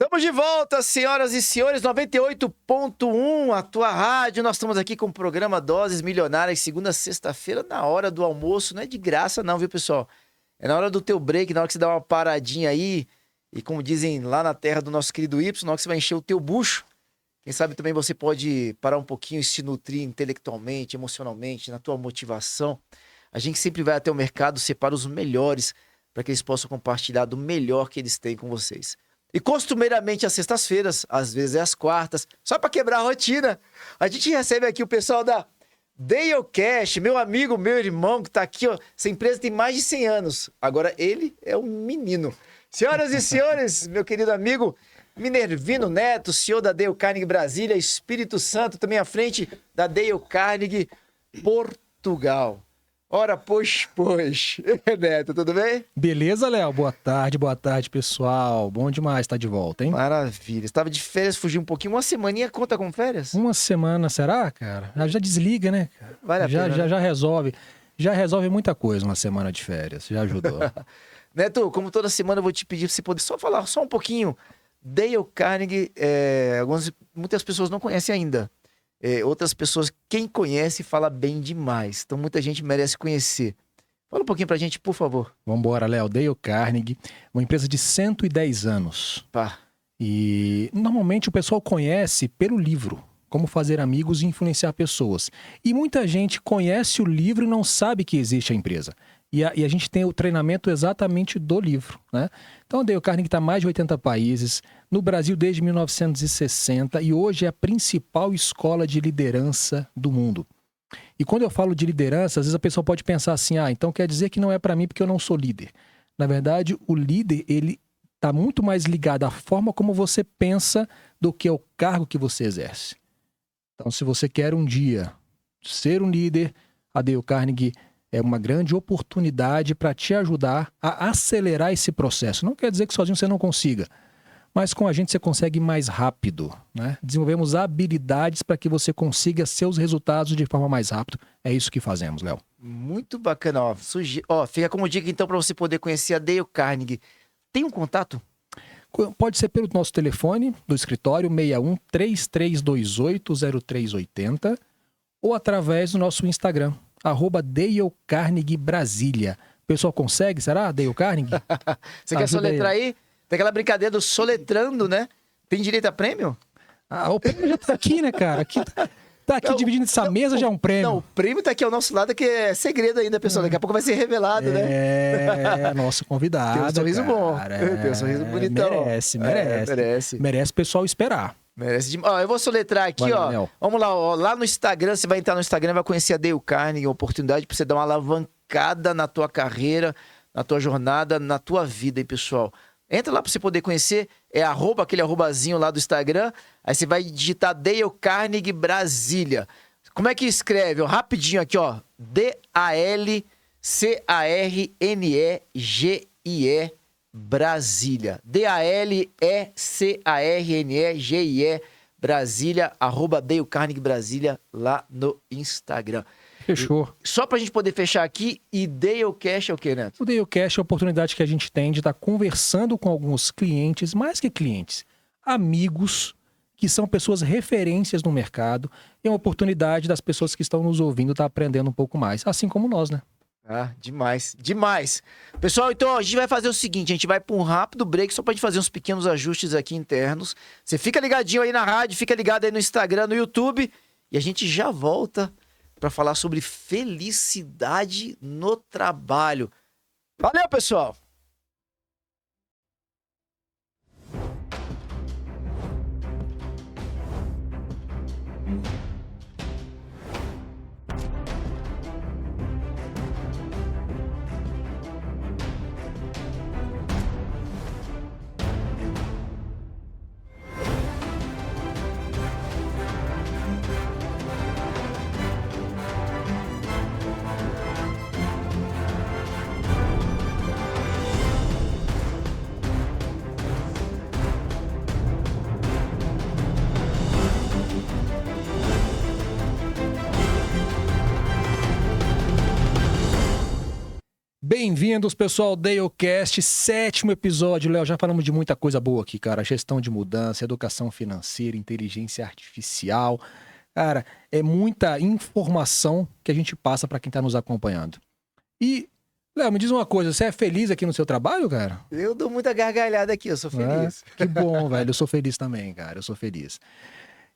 Estamos de volta, senhoras e senhores, 98.1, a tua rádio. Nós estamos aqui com o programa Doses Milionárias, segunda a sexta-feira, na hora do almoço. Não é de graça não, viu, pessoal? É na hora do teu break, na hora que você dá uma paradinha aí. E como dizem lá na terra do nosso querido Y, na hora que você vai encher o teu bucho. Quem sabe também você pode parar um pouquinho e se nutrir intelectualmente, emocionalmente, na tua motivação. A gente sempre vai até o mercado, separa os melhores para que eles possam compartilhar do melhor que eles têm com vocês. E costumeiramente às sextas-feiras, às vezes é às quartas, só para quebrar a rotina, a gente recebe aqui o pessoal da Dale Cash, meu amigo, meu irmão, que tá aqui, ó. Essa empresa tem mais de 100 anos. Agora ele é um menino. Senhoras e senhores, meu querido amigo Minervino Neto, CEO da Dale Carnegie Brasília, Espírito Santo, também à frente da Dale Carnegie Portugal. Ora, pois. Neto, tudo bem? Beleza, Léo? Boa tarde, pessoal. Bom demais estar de volta, hein? Maravilha. Estava de férias, fugi um pouquinho. Uma semaninha conta com férias? Uma semana, será, cara? Já desliga, né, cara? Vale a pena, né? Já resolve. Já resolve muita coisa uma semana de férias. Já ajudou. Neto, como toda semana eu vou te pedir para você poder só falar só um pouquinho. Dale Carnegie, muitas pessoas não conhecem ainda. Outras pessoas, quem conhece, fala bem demais. Então, muita gente merece conhecer. Fala um pouquinho pra gente, por favor. Vambora, Léo. Dale Carnegie, uma empresa de 110 anos. Pá. E, normalmente, o pessoal conhece pelo livro, Como Fazer Amigos e Influenciar Pessoas. E muita gente conhece o livro e não sabe que existe a empresa. E a gente tem o treinamento exatamente do livro, né? Então, a Dale Carnegie está em mais de 80 países, no Brasil desde 1960, e hoje é a principal escola de liderança do mundo. E quando eu falo de liderança, às vezes a pessoa pode pensar assim, então quer dizer que não é para mim porque eu não sou líder. Na verdade, o líder, ele está muito mais ligado à forma como você pensa do que ao cargo que você exerce. Então, se você quer um dia ser um líder, a Dale Carnegie é uma grande oportunidade para te ajudar a acelerar esse processo. Não quer dizer que sozinho você não consiga, mas com a gente você consegue mais rápido, né? Desenvolvemos habilidades para que você consiga seus resultados de forma mais rápida. É isso que fazemos, Léo. Muito bacana. Fica como dica então para você poder conhecer a Dale Carnegie. Tem um contato? Pode ser pelo nosso telefone do escritório 61 3328 0380 ou através do nosso Instagram. @Dale Carnegie Brasília. O pessoal consegue? Será? Dale Carnegie? Você quer soletrar aí? Tem aquela brincadeira do soletrando, né? Tem direito a prêmio? O prêmio já tá aqui, né, cara? Tá aqui dividindo essa mesa, já é um prêmio. Não, o prêmio tá aqui ao nosso lado, que é segredo ainda, pessoal. Daqui a pouco vai ser revelado, né? Nosso convidado. Tem um sorriso bom. Tem um sorriso bonitão. Merece o pessoal esperar. Merece demais. Eu vou soletrar aqui, ó. Vamos lá, ó. Lá no Instagram, você vai entrar no Instagram e vai conhecer a Dale Carnegie, uma oportunidade para você dar uma alavancada na tua carreira, na tua jornada, na tua vida, hein, pessoal. Entra lá para você poder conhecer, aquele arrobazinho lá do Instagram, aí você vai digitar Dale Carnegie Brasília. Como é que escreve? Rapidinho aqui, ó. DALCARNEGIE Brasília. DALECARNEGIE Brasília, @Dale Carnegie Brasília lá no Instagram. Fechou. Só pra gente poder fechar aqui, e Dale Cash é o quê, Neto? O Dale Cash é a oportunidade que a gente tem de estar conversando com alguns clientes, mais que clientes, amigos, que são pessoas referências no mercado, e é uma oportunidade das pessoas que estão nos ouvindo estar aprendendo um pouco mais, assim como nós, né? Demais. Pessoal, então a gente vai fazer o seguinte, a gente vai para um rápido break só pra gente fazer uns pequenos ajustes aqui internos. Você fica ligadinho aí na rádio, fica ligado aí no Instagram, no YouTube, e a gente já volta para falar sobre felicidade no trabalho. Valeu, pessoal! Bem-vindos, pessoal, DaleCast, 7º episódio. Léo, já falamos de muita coisa boa aqui, cara. Gestão de mudança, educação financeira, inteligência artificial. Cara, é muita informação que a gente passa para quem tá nos acompanhando. E, Léo, me diz uma coisa, você é feliz aqui no seu trabalho, cara? Eu dou muita gargalhada aqui, eu sou feliz. Que bom, velho. Eu sou feliz também, cara. Eu sou feliz.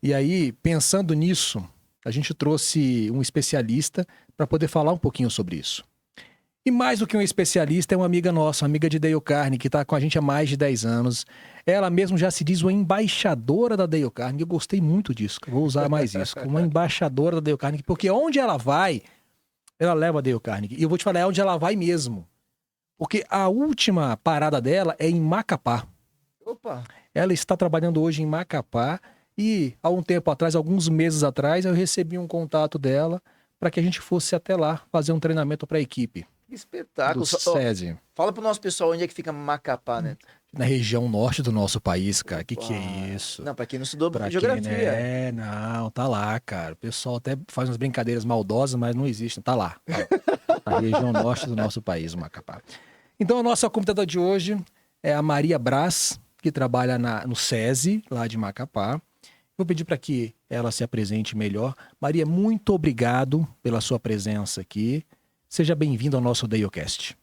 E aí, pensando nisso, a gente trouxe um especialista para poder falar um pouquinho sobre isso. E mais do que um especialista, é uma amiga nossa, uma amiga de Dale Carnegie, que está com a gente há mais de 10 anos. Ela mesmo já se diz uma embaixadora da Dale Carnegie. Eu gostei muito disso, vou usar mais isso. Uma embaixadora da Dale Carnegie, porque onde ela vai, ela leva a Dale Carnegie. E eu vou te falar, é onde ela vai mesmo. Porque a última parada dela é em Macapá. Opa! Ela está trabalhando hoje em Macapá e há um tempo atrás, alguns meses atrás, eu recebi um contato dela para que a gente fosse até lá fazer um treinamento para a equipe. Que espetáculo. Do SESI. Fala pro nosso pessoal onde é que fica Macapá, né? Na região norte do nosso país, cara. Que é isso? Não, pra quem não estudou Pra geografia. Quem, não, tá lá, cara. O pessoal até faz umas brincadeiras maldosas, mas não existem. Tá lá. Na região norte do nosso país, Macapá. Então, a nossa convidada de hoje é a Maria Braz, que trabalha no SESI, lá de Macapá. Vou pedir para que ela se apresente melhor. Maria, muito obrigado pela sua presença aqui. Seja bem-vindo ao nosso DaleCast.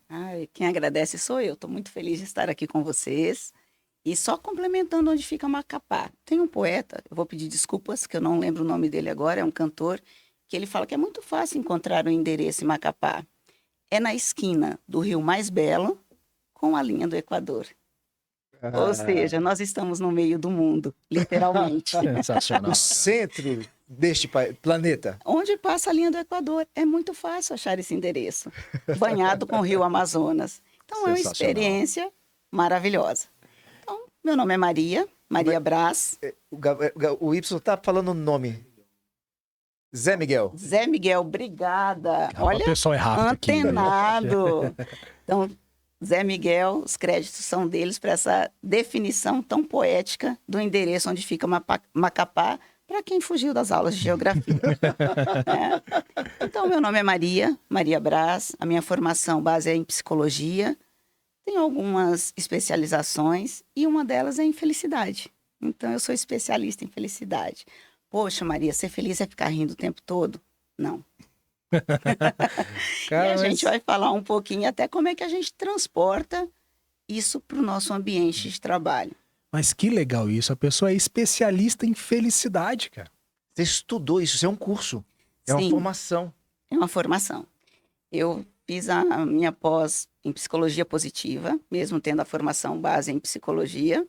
Quem agradece sou eu. Estou muito feliz de estar aqui com vocês. E só complementando onde fica Macapá. Tem um poeta, eu vou pedir desculpas, que eu não lembro o nome dele agora, é um cantor, que ele fala que é muito fácil encontrar o endereço em Macapá. É na esquina do Rio Mais Belo com a linha do Equador. Ou seja, nós estamos no meio do mundo, literalmente. Sensacional. No centro deste planeta. Onde passa a linha do Equador. É muito fácil achar esse endereço. Banhado com o Rio Amazonas. Então, é uma experiência maravilhosa. Então, meu nome é Maria Braz. O Y tá falando o nome. Zé Miguel. Zé Miguel, obrigada. Olha, o pessoal é rápido antenado. Aqui. Então, Zé Miguel, os créditos são deles para essa definição tão poética do endereço onde fica Macapá, para quem fugiu das aulas de geografia. Então, meu nome é Maria Braz, a minha formação base é em psicologia, tenho algumas especializações e uma delas é em felicidade. Então, eu sou especialista em felicidade. Poxa, Maria, ser feliz é ficar rindo o tempo todo? Não. E a gente vai falar um pouquinho até como é que a gente transporta isso para o nosso ambiente de trabalho. Mas que legal isso, a pessoa é especialista em felicidade, cara. Você estudou isso é um curso, é uma formação. É uma formação. Eu fiz a minha pós em psicologia positiva, mesmo tendo a formação base em psicologia,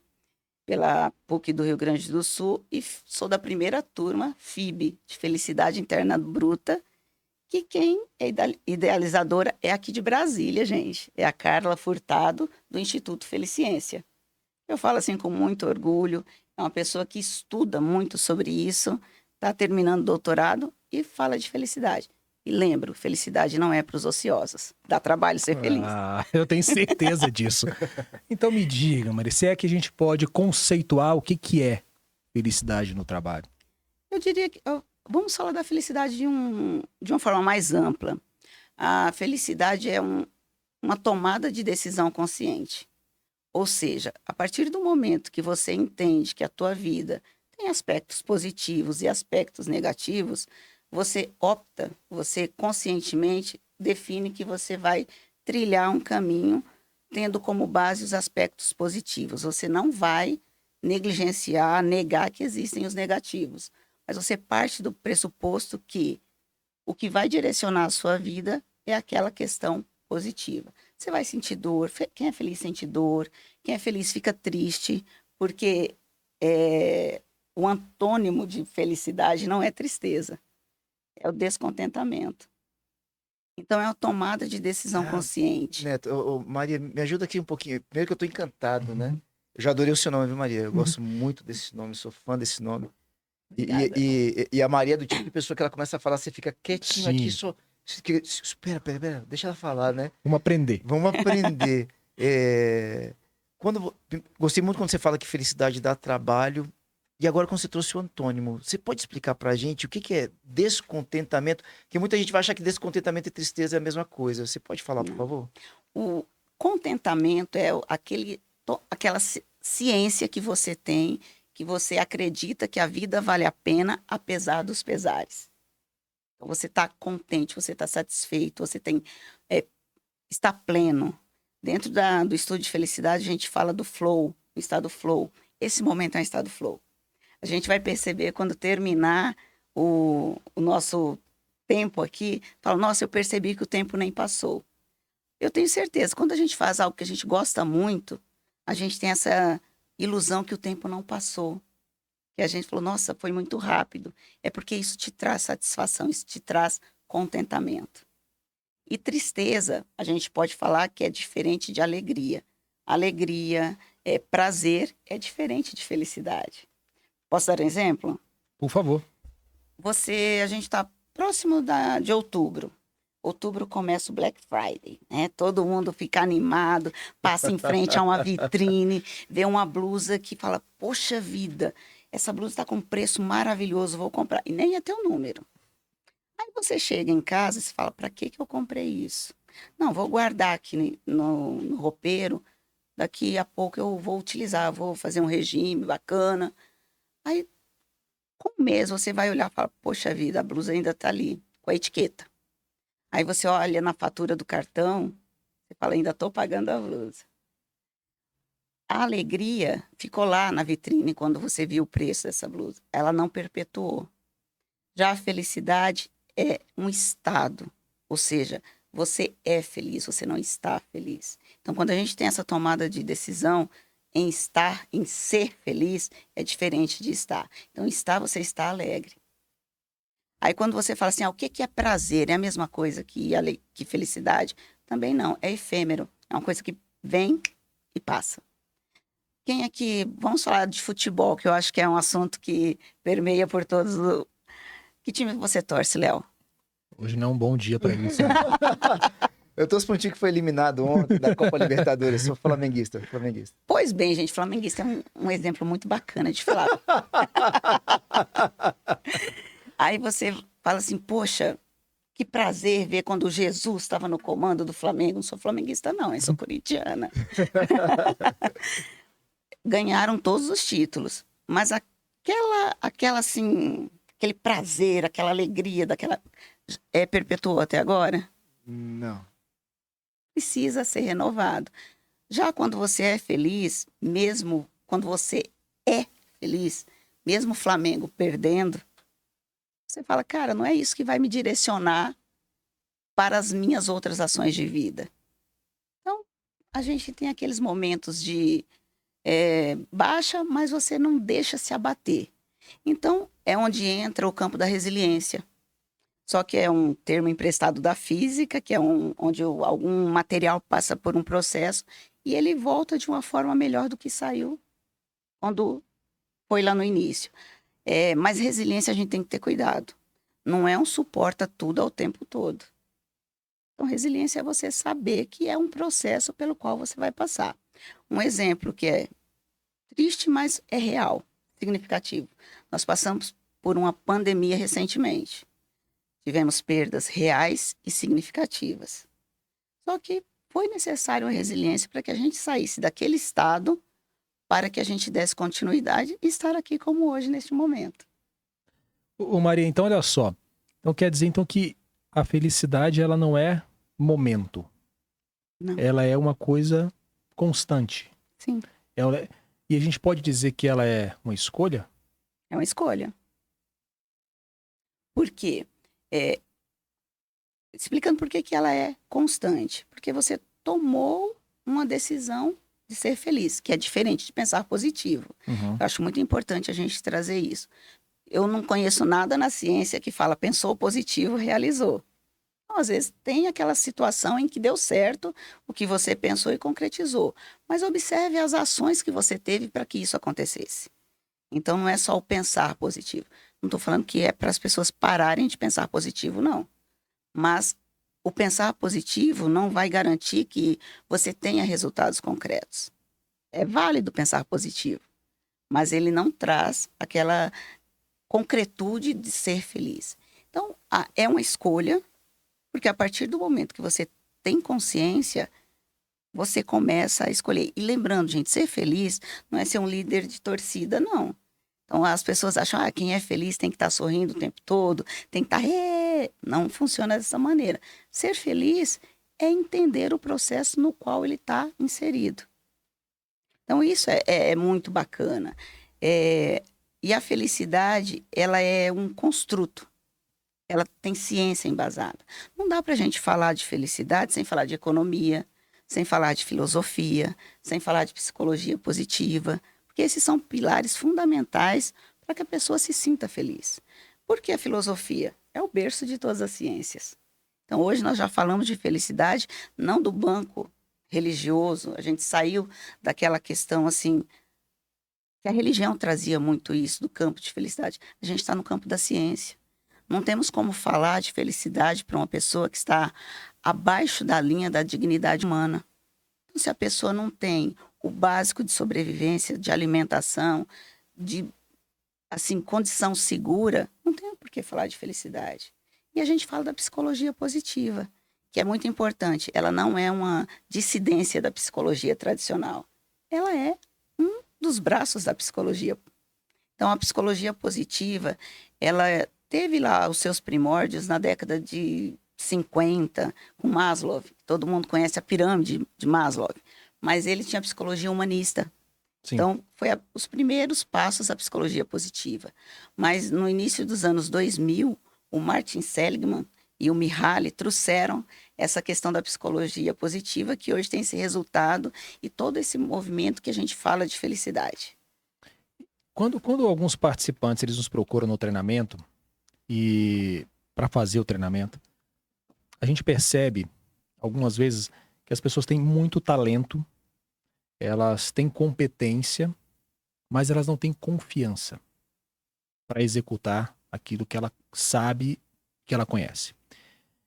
pela PUC do Rio Grande do Sul, e sou da primeira turma, FIB, de Felicidade Interna Bruta, que quem é idealizadora é aqui de Brasília, gente. É a Carla Furtado, do Instituto Feliciência. Eu falo assim com muito orgulho, é uma pessoa que estuda muito sobre isso, está terminando doutorado e fala de felicidade. E lembro, felicidade não é para os ociosos. Dá trabalho ser feliz. Eu tenho certeza disso. Então me diga, Maria, se é que a gente pode conceituar o que é felicidade no trabalho? Eu diria que... Vamos falar da felicidade de uma forma mais ampla. A felicidade é uma tomada de decisão consciente. Ou seja, a partir do momento que você entende que a tua vida tem aspectos positivos e aspectos negativos, você opta, você conscientemente define que você vai trilhar um caminho tendo como base os aspectos positivos. Você não vai negligenciar, negar que existem os negativos. Mas você parte do pressuposto que o que vai direcionar a sua vida é aquela questão positiva. Você vai sentir dor, quem é feliz sente dor, quem é feliz fica triste, porque o antônimo de felicidade não é tristeza, é o descontentamento. Então é uma tomada de decisão consciente. Neto, Maria, me ajuda aqui um pouquinho. Primeiro que eu estou encantado, né? Eu já adorei o seu nome, viu, Maria? Eu gosto muito desse nome, sou fã desse nome. E a Maria é do tipo de pessoa que ela começa a falar, você fica quietinho aqui, só... Espera, deixa ela falar, né? Vamos aprender. Gostei muito quando você fala que felicidade dá trabalho E agora, quando você trouxe o antônimo, você pode explicar pra gente o que que é descontentamento? Porque muita gente vai achar que descontentamento e tristeza é a mesma coisa. Você pode falar, por Não. favor? O contentamento é aquela ciência que você tem, que você acredita que a vida vale a pena, apesar dos pesares. Então, você está contente, você está satisfeito, você está pleno. Dentro do estudo de felicidade, a gente fala do flow, do estado flow. Esse momento é um estado flow. A gente vai perceber quando terminar o nosso tempo aqui, fala, nossa, eu percebi que o tempo nem passou. Eu tenho certeza, quando a gente faz algo que a gente gosta muito, a gente tem essa ilusão que o tempo não passou. Que a gente falou, nossa, foi muito rápido. É porque isso te traz satisfação, isso te traz contentamento. E tristeza, a gente pode falar que é diferente de alegria. Alegria, prazer, é diferente de felicidade. Posso dar um exemplo? Por favor. A gente está próximo de outubro. Outubro começa o Black Friday, né? Todo mundo fica animado, passa em frente a uma vitrine, vê uma blusa que fala, poxa vida, essa blusa está com um preço maravilhoso, vou comprar. E nem é teu número. Aí você chega em casa e fala, para que eu comprei isso? Não, vou guardar aqui no roupeiro, daqui a pouco eu vou utilizar, vou fazer um regime bacana. Aí, com um mês, você vai olhar e fala, poxa vida, a blusa ainda está ali, com a etiqueta. Aí você olha na fatura do cartão, você fala, ainda estou pagando a blusa. A alegria ficou lá na vitrine quando você viu o preço dessa blusa. Ela não perpetuou. Já a felicidade é um estado, ou seja, você é feliz, você não está feliz. Então, quando a gente tem essa tomada de decisão em estar, em ser feliz, é diferente de estar. Então, você está alegre. Aí, quando você fala assim, o que é prazer? É a mesma coisa que felicidade? Também não, é efêmero. É uma coisa que vem e passa. Quem aqui, vamos falar de futebol, que eu acho que é um assunto que permeia por todos. Que time você torce, Léo? Hoje não é um bom dia para isso. Eu torço pro time que foi eliminado ontem da Copa Libertadores. Sou flamenguista. Pois bem, gente, flamenguista é um exemplo muito bacana de falar. Aí você fala assim, poxa, que prazer ver quando Jesus estava no comando do Flamengo. Não sou flamenguista não, eu sou corintiana. Ganharam todos os títulos, mas aquela assim, aquele prazer, aquela alegria, perpetuou até agora? Não. Precisa ser renovado. Já quando você é feliz, mesmo quando você é feliz, mesmo o Flamengo perdendo, você fala, cara, não é isso que vai me direcionar para as minhas outras ações de vida. Então, a gente tem aqueles momentos de baixa, mas você não deixa se abater. Então, é onde entra o campo da resiliência. Só que é um termo emprestado da física, que é onde algum material passa por um processo e ele volta de uma forma melhor do que saiu quando foi lá no início. Mas resiliência a gente tem que ter cuidado. Não é um suporta tudo ao tempo todo. Então, resiliência é você saber que é um processo pelo qual você vai passar. Um exemplo que é triste, mas é real, significativo. Nós passamos por uma pandemia recentemente. Tivemos perdas reais e significativas. Só que foi necessário a resiliência para que a gente saísse daquele estado para que a gente desse continuidade e estar aqui como hoje, neste momento. Ô Maria, então olha só. Então quer dizer então que a felicidade ela não é momento. Não. Ela é uma coisa constante. Sim. E a gente pode dizer que ela é uma escolha? É uma escolha. Por quê? Explicando por que ela é constante. Porque você tomou uma decisão de ser feliz, que é diferente de pensar positivo. Uhum. Eu acho muito importante a gente trazer isso. Eu não conheço nada na ciência que fala pensou positivo, realizou. Então, às vezes tem aquela situação em que deu certo o que você pensou e concretizou. Mas observe as ações que você teve para que isso acontecesse. Então não é só o pensar positivo. Não estou falando que é para as pessoas pararem de pensar positivo, não. Mas o pensar positivo não vai garantir que você tenha resultados concretos. É válido pensar positivo, mas ele não traz aquela concretude de ser feliz. Então, é uma escolha, porque a partir do momento que você tem consciência, você começa a escolher. E lembrando, gente, ser feliz não é ser um líder de torcida, não. Então, as pessoas acham, quem é feliz tem que estar sorrindo o tempo todo, tem que estar... Não funciona dessa maneira. Ser feliz é entender o processo no qual ele está inserido. Então, isso é muito bacana. E a felicidade, ela é um construto. Ela tem ciência embasada. Não dá para a gente falar de felicidade sem falar de economia, sem falar de filosofia, sem falar de psicologia positiva, porque esses são pilares fundamentais para que a pessoa se sinta feliz. Porque a filosofia é o berço de todas as ciências. Então, hoje nós já falamos de felicidade, não do banco religioso. A gente saiu daquela questão assim, que a religião trazia muito isso, do campo de felicidade. A gente está no campo da ciência. Não temos como falar de felicidade para uma pessoa que está abaixo da linha da dignidade humana. Então, se a pessoa não tem o básico de sobrevivência, de alimentação, de assim, condição segura, não tem por que falar de felicidade. E a gente fala da psicologia positiva, que é muito importante. Ela não é uma dissidência da psicologia tradicional. Ela é um dos braços da psicologia. Então, a psicologia positiva, ela teve lá os seus primórdios na década de 50, com Maslow. Todo mundo conhece a pirâmide de Maslow. Mas ele tinha psicologia humanista. Sim. Então, foi os primeiros passos da psicologia positiva. Mas no início dos anos 2000, o Martin Seligman e o Mihaly trouxeram essa questão da psicologia positiva, que hoje tem esse resultado e todo esse movimento que a gente fala de felicidade. Quando alguns participantes eles nos procuram no treinamento e para fazer o treinamento, a gente percebe algumas vezes que as pessoas têm muito talento, elas têm competência, mas elas não têm confiança para executar aquilo que ela sabe, que ela conhece.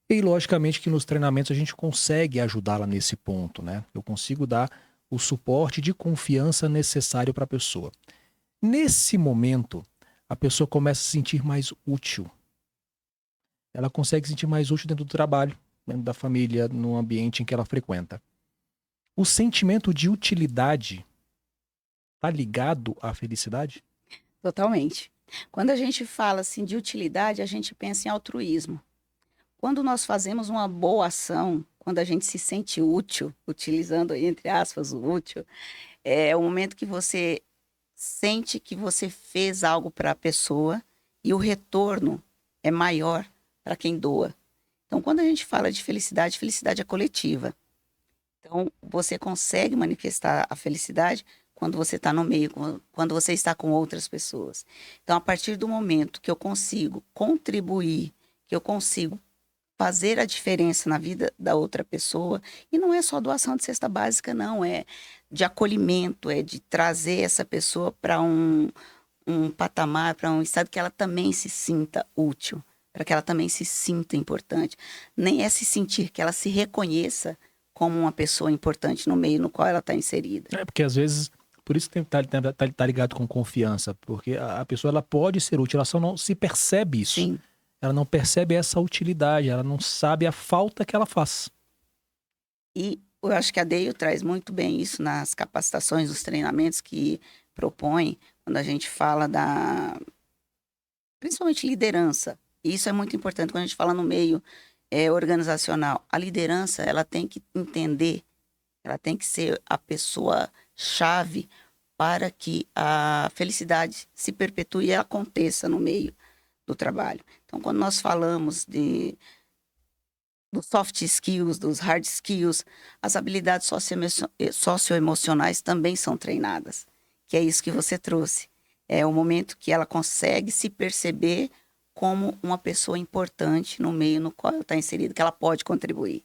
E logicamente que nos treinamentos a gente consegue ajudá-la nesse ponto, né? Eu consigo dar o suporte de confiança necessário para a pessoa. Nesse momento, a pessoa começa a se sentir mais útil. Ela consegue se sentir mais útil dentro do trabalho, dentro da família, no ambiente em que ela frequenta. O sentimento de utilidade está ligado à felicidade? Totalmente. Quando a gente fala assim de utilidade, a gente pensa em altruísmo. Quando nós fazemos uma boa ação, quando a gente se sente útil, utilizando aí, entre aspas, o útil, é o momento que você sente que você fez algo para a pessoa e o retorno é maior para quem doa. Então, quando a gente fala de felicidade, felicidade é coletiva. Então, você consegue manifestar a felicidade quando você está no meio, quando você está com outras pessoas. Então, a partir do momento que eu consigo contribuir, que eu consigo fazer a diferença na vida da outra pessoa, e não é só doação de cesta básica, não, é de acolhimento, é de trazer essa pessoa para um patamar, para um estado que ela também se sinta útil, para que ela também se sinta importante. Nem é se sentir, que ela se reconheça como uma pessoa importante no meio no qual ela está inserida. É porque às vezes, por isso tem que tá ligado com confiança, porque a pessoa ela pode ser útil, ela só não se percebe isso. Sim. Ela não percebe essa utilidade, ela não sabe a falta que ela faz. E eu acho que a Deio traz muito bem isso nas capacitações, nos treinamentos que propõe, quando a gente fala principalmente liderança. E isso é muito importante quando a gente fala no meio organizacional. A liderança, ela tem que entender, ela tem que ser a pessoa-chave para que a felicidade se perpetue e aconteça no meio do trabalho. Então, quando nós falamos dos soft skills, dos hard skills, as habilidades socioemocionais também são treinadas, que é isso que você trouxe. É o momento que ela consegue se perceber como uma pessoa importante no meio no qual ela está inserida, que ela pode contribuir.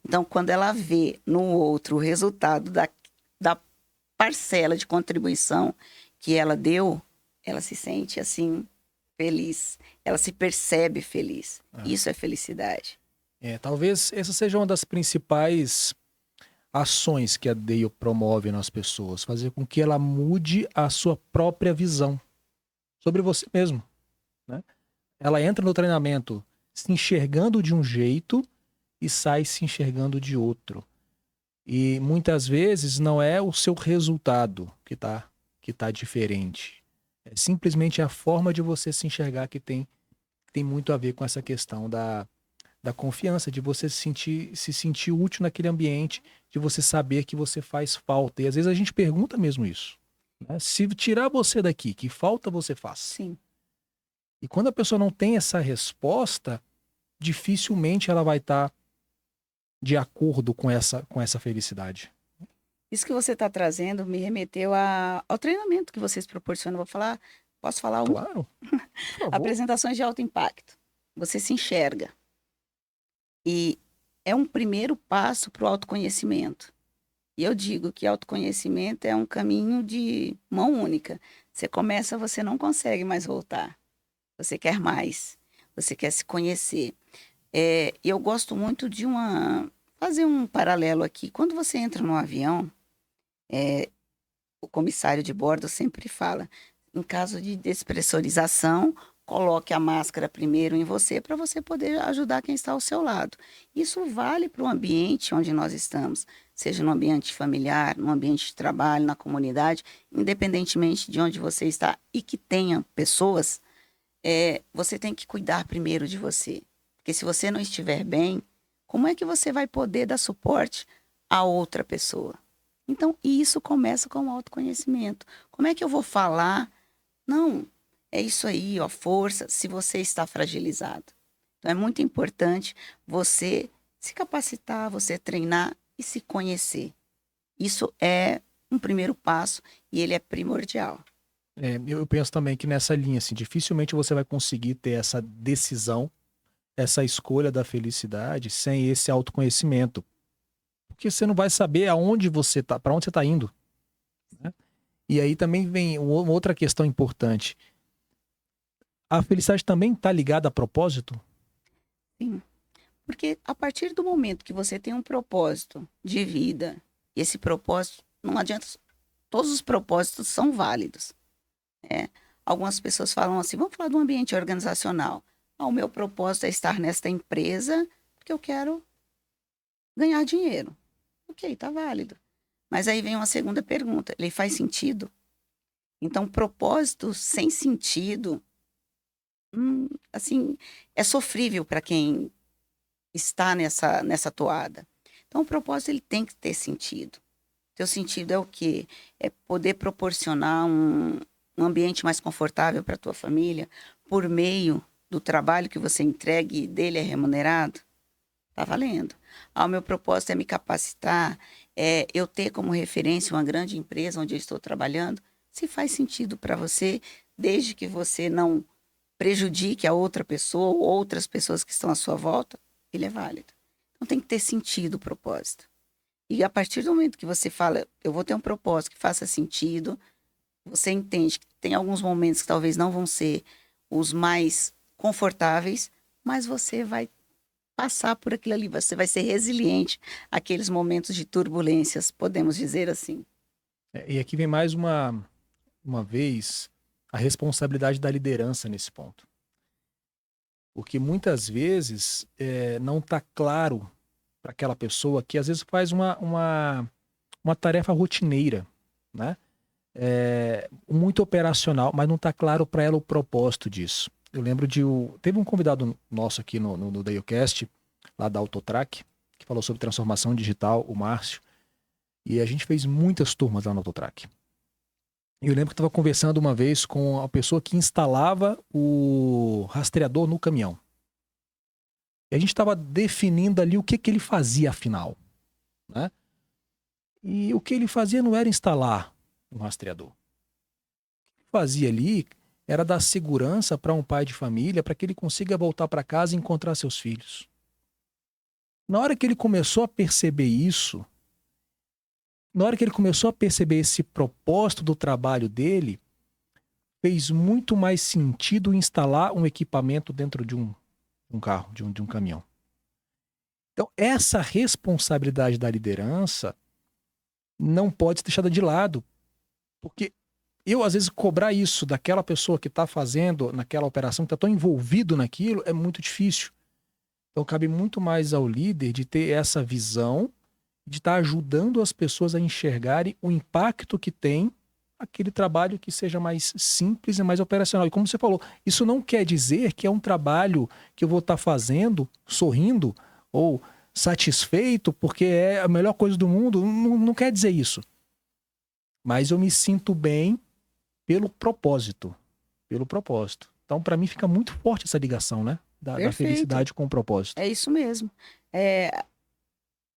Então, quando ela vê no outro o resultado da parcela de contribuição que ela deu, ela se sente assim, feliz. Ela se percebe feliz. Isso é felicidade. Talvez essa seja uma das principais ações que a Dale promove nas pessoas, fazer com que ela mude a sua própria visão sobre você mesmo, né? Ela entra no treinamento se enxergando de um jeito e sai se enxergando de outro. E muitas vezes não é o seu resultado que tá diferente. É simplesmente a forma de você se enxergar que tem muito a ver com essa questão da confiança, de você se sentir útil naquele ambiente, de você saber que você faz falta. E às vezes a gente pergunta mesmo isso, né? Se tirar você daqui, que falta você faz? Sim. E quando a pessoa não tem essa resposta, dificilmente ela vai estar de acordo com essa felicidade. Isso que você está trazendo me remeteu ao treinamento que vocês proporcionam. Posso falar um? Claro, por favor. Apresentações de alto impacto. Você se enxerga. E é um primeiro passo para o autoconhecimento. E eu digo que autoconhecimento é um caminho de mão única. Você começa, você não consegue mais voltar. Você quer mais. Você quer se conhecer. E eu gosto muito de fazer um paralelo aqui. Quando você entra no avião, o comissário de bordo sempre fala, em caso de despressurização, coloque a máscara primeiro em você para você poder ajudar quem está ao seu lado. Isso vale para o ambiente onde nós estamos, seja no ambiente familiar, no ambiente de trabalho, na comunidade, independentemente de onde você está e que tenha pessoas, você tem que cuidar primeiro de você. Porque se você não estiver bem, como é que você vai poder dar suporte a outra pessoa? Então, isso começa com o autoconhecimento. Como é que eu vou falar? Não, é isso aí, ó, força, se você está fragilizado. Então, é muito importante você se capacitar, você treinar e se conhecer. Isso é um primeiro passo e ele é primordial. Eu penso também que nessa linha, assim, dificilmente você vai conseguir ter essa decisão, essa escolha da felicidade sem esse autoconhecimento. Porque você não vai saber aonde você tá, para onde você está indo, né? E aí também vem uma outra questão importante. A felicidade também está ligada a propósito? Sim, porque a partir do momento que você tem um propósito de vida, esse propósito, não adianta, todos os propósitos são válidos. Algumas pessoas falam assim, vamos falar do ambiente organizacional. O meu propósito é estar nesta empresa porque eu quero ganhar dinheiro. Ok, tá válido. Mas aí vem uma segunda pergunta, ele faz sentido? Então, propósito sem sentido, assim, é sofrível para quem está nessa toada. Então, o propósito ele tem que ter sentido. Teu sentido é o quê? É poder proporcionar um ambiente mais confortável para a tua família por meio do trabalho que você entregue e dele é remunerado? Tá valendo. O meu propósito é me capacitar, eu ter como referência uma grande empresa onde eu estou trabalhando. Se faz sentido para você, desde que você não prejudique a outra pessoa ou outras pessoas que estão à sua volta, ele é válido. Então tem que ter sentido o propósito. E a partir do momento que você fala, eu vou ter um propósito que faça sentido, você entende que tem alguns momentos que talvez não vão ser os mais confortáveis, mas você vai passar por aquilo ali, você vai ser resiliente àqueles momentos de turbulências, podemos dizer assim. E aqui vem mais uma vez a responsabilidade da liderança nesse ponto. Porque muitas vezes não está claro para aquela pessoa que às vezes faz uma tarefa rotineira, né? Muito operacional, mas não está claro para ela o propósito disso. Eu lembro teve um convidado nosso aqui no DaleCast, lá da Autotrack, que falou sobre transformação digital, o Márcio, e a gente fez muitas turmas lá no Autotrack. E eu lembro que eu estava conversando uma vez com a pessoa que instalava o rastreador no caminhão. E a gente estava definindo ali o que ele fazia afinal, né? E o que ele fazia não era instalar um rastreador. O que ele fazia ali era dar segurança para um pai de família, para que ele consiga voltar para casa e encontrar seus filhos. Na hora que ele começou a perceber isso, na hora que ele começou a perceber esse propósito do trabalho dele, fez muito mais sentido instalar um equipamento dentro de um carro, de um caminhão. Então, essa responsabilidade da liderança não pode ser deixada de lado. Porque eu, às vezes, cobrar isso daquela pessoa que está fazendo naquela operação, que está tão envolvido naquilo, é muito difícil. Então, cabe muito mais ao líder de ter essa visão, de estar ajudando as pessoas a enxergarem o impacto que tem aquele trabalho que seja mais simples e mais operacional. E como você falou, isso não quer dizer que é um trabalho que eu vou estar fazendo, sorrindo ou satisfeito, porque é a melhor coisa do mundo. Não quer dizer isso. Mas eu me sinto bem pelo propósito. Pelo propósito. Então, para mim, fica muito forte essa ligação, né? Da Perfeito. felicidade com o propósito. É isso mesmo.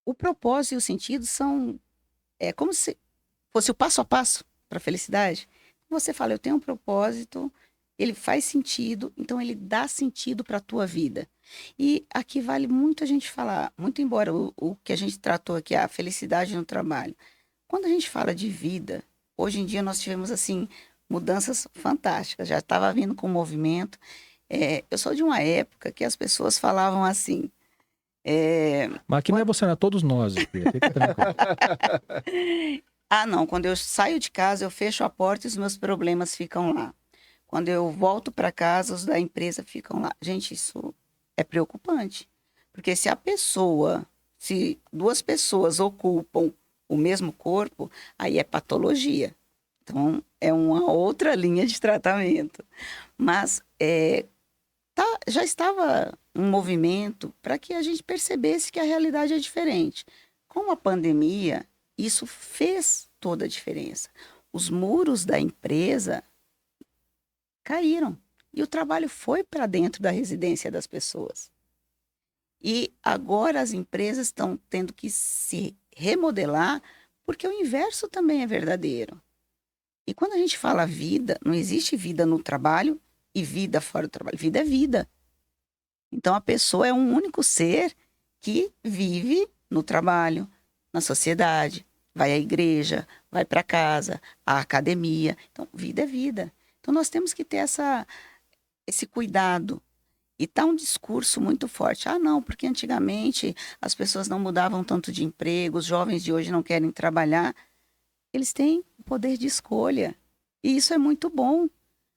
O propósito e o sentido são como se fosse o passo a passo para a felicidade. Você fala, eu tenho um propósito, ele faz sentido, então ele dá sentido para a tua vida. E aqui vale muito a gente falar, muito embora o que a gente tratou aqui, a felicidade no trabalho. Quando a gente fala de vida, hoje em dia nós tivemos, assim, mudanças fantásticas. Já estava vindo com o movimento. Eu sou de uma época que as pessoas falavam assim... Mas aqui não é você, não é todos nós. Fica tranquilo. Não, quando eu saio de casa, eu fecho a porta e os meus problemas ficam lá. Quando eu volto para casa, os da empresa ficam lá. Gente, isso é preocupante. Porque se duas pessoas ocupam o mesmo corpo, aí é patologia. Então, é uma outra linha de tratamento. Mas já estava um movimento para que a gente percebesse que a realidade é diferente. Com a pandemia, isso fez toda a diferença. Os muros da empresa caíram e o trabalho foi para dentro da residência das pessoas. E agora as empresas estão tendo que se remodelar, porque o inverso também é verdadeiro. E quando a gente fala vida, não existe vida no trabalho e vida fora do trabalho. Vida é vida. Então a pessoa é um único ser que vive no trabalho, na sociedade, vai à igreja, vai para casa, à academia. Então, vida é vida. Então nós temos que ter esse cuidado. E tá um discurso muito forte. Não, porque antigamente as pessoas não mudavam tanto de emprego, os jovens de hoje não querem trabalhar. Eles têm o poder de escolha. E isso é muito bom.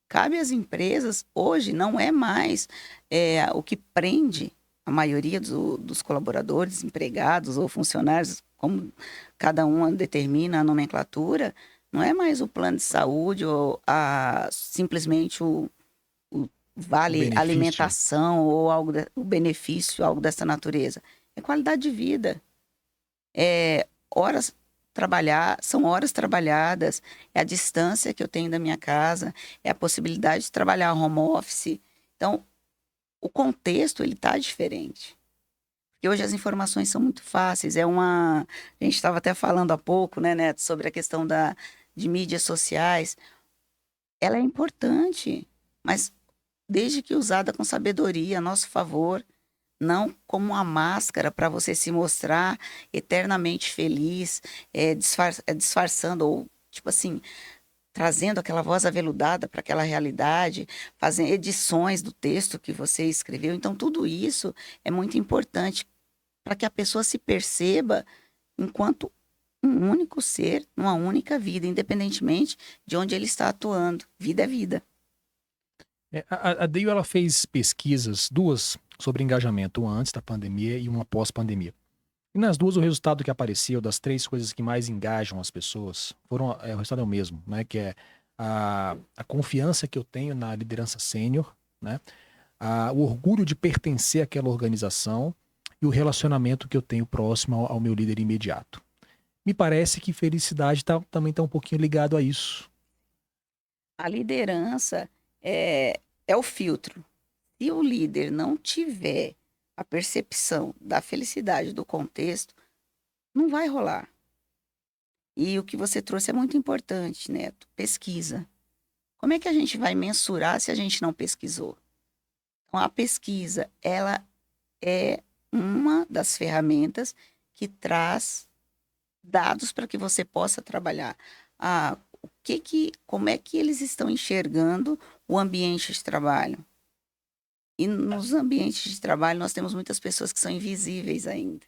Cabe às empresas, hoje não é mais o que prende a maioria dos colaboradores, empregados ou funcionários, como cada um determina a nomenclatura, não é mais o plano de saúde ou simplesmente o vale benefício. Alimentação ou o benefício, algo dessa natureza. É qualidade de vida. São horas trabalhadas, é a distância que eu tenho da minha casa, é a possibilidade de trabalhar home office. Então, o contexto, ele está diferente. Porque hoje as informações são muito fáceis. A gente estava até falando há pouco, né, Neto, sobre a questão de mídias sociais. Ela é importante, mas desde que usada com sabedoria, a nosso favor, não como uma máscara para você se mostrar eternamente feliz, disfarçando ou, tipo assim, trazendo aquela voz aveludada para aquela realidade, fazendo edições do texto que você escreveu. Então, tudo isso é muito importante para que a pessoa se perceba enquanto um único ser, numa única vida, independentemente de onde ele está atuando. Vida é vida. A Deio, ela fez pesquisas, 2, sobre engajamento, uma antes da pandemia e uma pós-pandemia. E nas duas, o resultado que apareceu das 3 coisas que mais engajam as pessoas, o resultado é o mesmo, né? Que é a confiança que eu tenho na liderança sênior, né? O orgulho de pertencer àquela organização e o relacionamento que eu tenho próximo ao meu líder imediato. Me parece que felicidade também está um pouquinho ligado a isso. A liderança é o filtro. Se o líder não tiver a percepção da felicidade do contexto, não vai rolar. E o que você trouxe é muito importante, Neto. Pesquisa. Como é que a gente vai mensurar se a gente não pesquisou? Então, a pesquisa, ela é uma das ferramentas que traz dados para que você possa trabalhar. Como é que eles estão enxergando o ambiente de trabalho? E nos ambientes de trabalho nós temos muitas pessoas que são invisíveis ainda.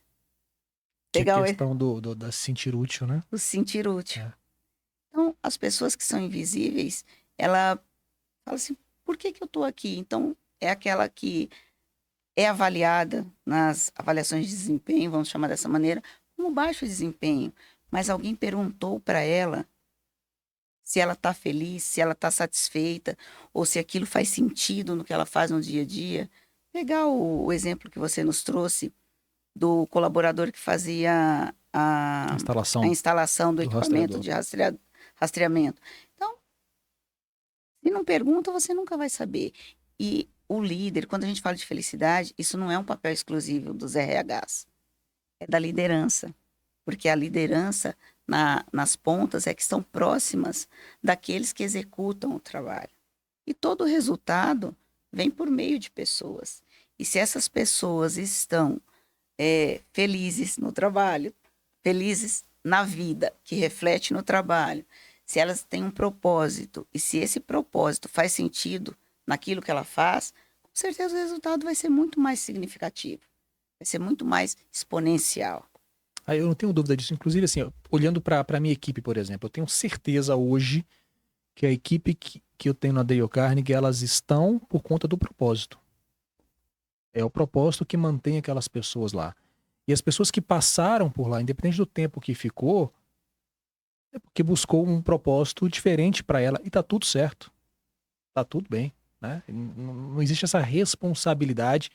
Que é Pegar a questão da se sentir útil, né? o sentir útil. É. Então, as pessoas que são invisíveis, ela fala assim, por que que eu estou aqui? Então, é aquela que é avaliada nas avaliações de desempenho, vamos chamar dessa maneira, como baixo desempenho. Mas alguém perguntou para ela se ela está feliz, se ela está satisfeita, ou se aquilo faz sentido no que ela faz no dia a dia. Pegar o exemplo que você nos trouxe do colaborador que fazia A a instalação instalação do do equipamento rastreador. de rastreamento. Então, se não pergunta, você nunca vai saber. E o líder, quando a gente fala de felicidade, isso não é um papel exclusivo dos RHs, é da liderança. Porque a liderança nas pontas é que estão próximas daqueles que executam o trabalho. E todo o resultado vem por meio de pessoas. E se essas pessoas estão felizes no trabalho, felizes na vida, que reflete no trabalho, se elas têm um propósito e se esse propósito faz sentido naquilo que ela faz, com certeza o resultado vai ser muito mais significativo, vai ser muito mais exponencial. Aí eu não tenho dúvida disso. Inclusive, assim, olhando para a minha equipe, por exemplo, eu tenho certeza hoje que a equipe que eu tenho na Dale Carnegie, elas estão por conta do propósito. É o propósito que mantém aquelas pessoas lá. E as pessoas que passaram por lá, independente do tempo que ficou, é porque buscou um propósito diferente para ela e tá tudo certo. Tá tudo bem, né? Não existe essa responsabilidade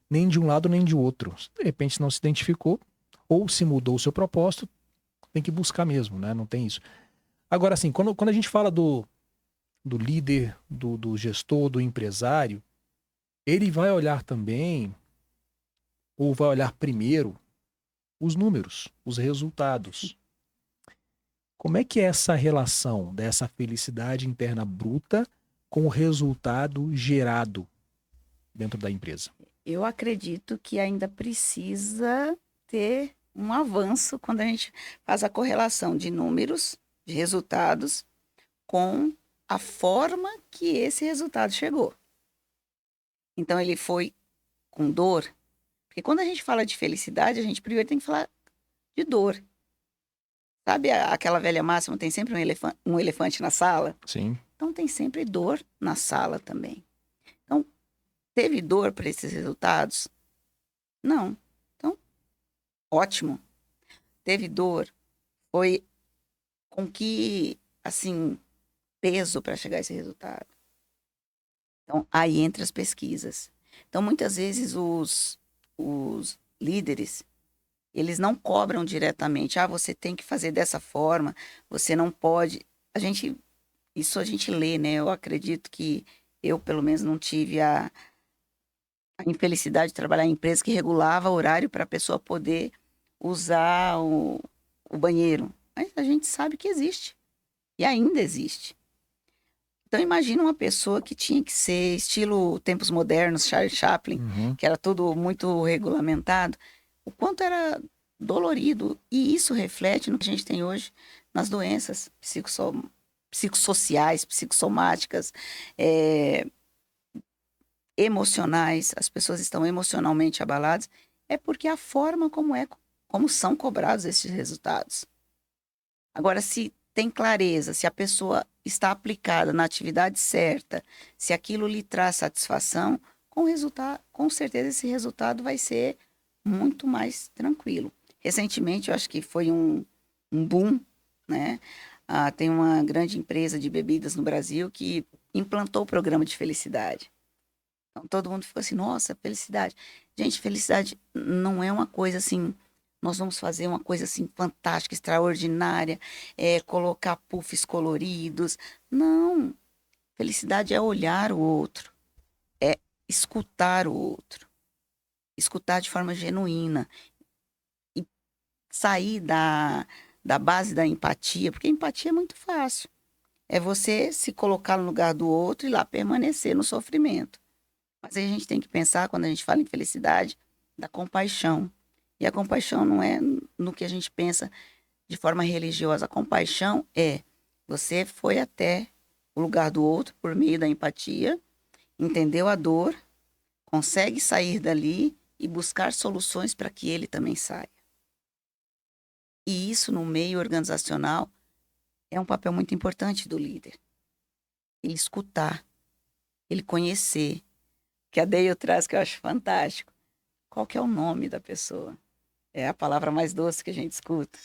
nem de um lado nem de outro. Se de repente não se identificou ou se mudou o seu propósito, tem que buscar mesmo, né? Não tem isso. Agora, assim, quando a gente fala do líder, do gestor, do empresário, ele vai olhar também, ou vai olhar primeiro, os números, os resultados. Como é que é essa relação dessa felicidade interna bruta com o resultado gerado dentro da empresa? Eu acredito que ainda precisa ter um avanço quando a gente faz a correlação de números, de resultados, com a forma que esse resultado chegou. Então, ele foi com dor. Porque quando a gente fala de felicidade, a gente primeiro tem que falar de dor. Sabe aquela velha máxima, tem sempre um elefante na sala? Sim. Então, tem sempre dor na sala também. Então, teve dor para esses resultados? Não. Então, ótimo. Teve dor. Foi com que, assim, peso para chegar a esse resultado. Então, aí entra as pesquisas. Então, muitas vezes os líderes, eles não cobram diretamente. Ah, você tem que fazer dessa forma, você não pode. Isso a gente lê, né? Eu acredito que eu, pelo menos, não tive a infelicidade de trabalhar em empresa que regulava horário para a pessoa poder usar o banheiro. Mas a gente sabe que existe. E ainda existe. Então, imagina uma pessoa que tinha que ser estilo tempos modernos, Charlie Chaplin, Uhum. que era tudo muito regulamentado, o quanto era dolorido. E isso reflete no que a gente tem hoje nas doenças psicossociais, psicossomáticas, emocionais. As pessoas estão emocionalmente abaladas. É porque a forma como são cobrados esses resultados. Agora, se tem clareza, se a pessoa está aplicada na atividade certa, se aquilo lhe traz satisfação, com certeza esse resultado vai ser muito mais tranquilo. Recentemente, eu acho que foi um boom, né? Tem uma grande empresa de bebidas no Brasil que implantou o programa de felicidade. Então, todo mundo ficou assim, nossa, felicidade. Gente, felicidade não é uma coisa assim, nós vamos fazer uma coisa assim fantástica, extraordinária, colocar puffs coloridos. Não. Felicidade é olhar o outro, é escutar o outro, escutar de forma genuína e sair da base da empatia, porque empatia é muito fácil. É você se colocar no lugar do outro e lá permanecer no sofrimento. Mas aí a gente tem que pensar, quando a gente fala em felicidade, da compaixão. E a compaixão não é no que a gente pensa de forma religiosa. A compaixão é você foi até o lugar do outro por meio da empatia, entendeu a dor, consegue sair dali e buscar soluções para que ele também saia. E isso no meio organizacional é um papel muito importante do líder. Ele escutar, ele conhecer. Que a Deio traz, que eu acho fantástico. Qual que é o nome da pessoa? É a palavra mais doce que a gente escuta.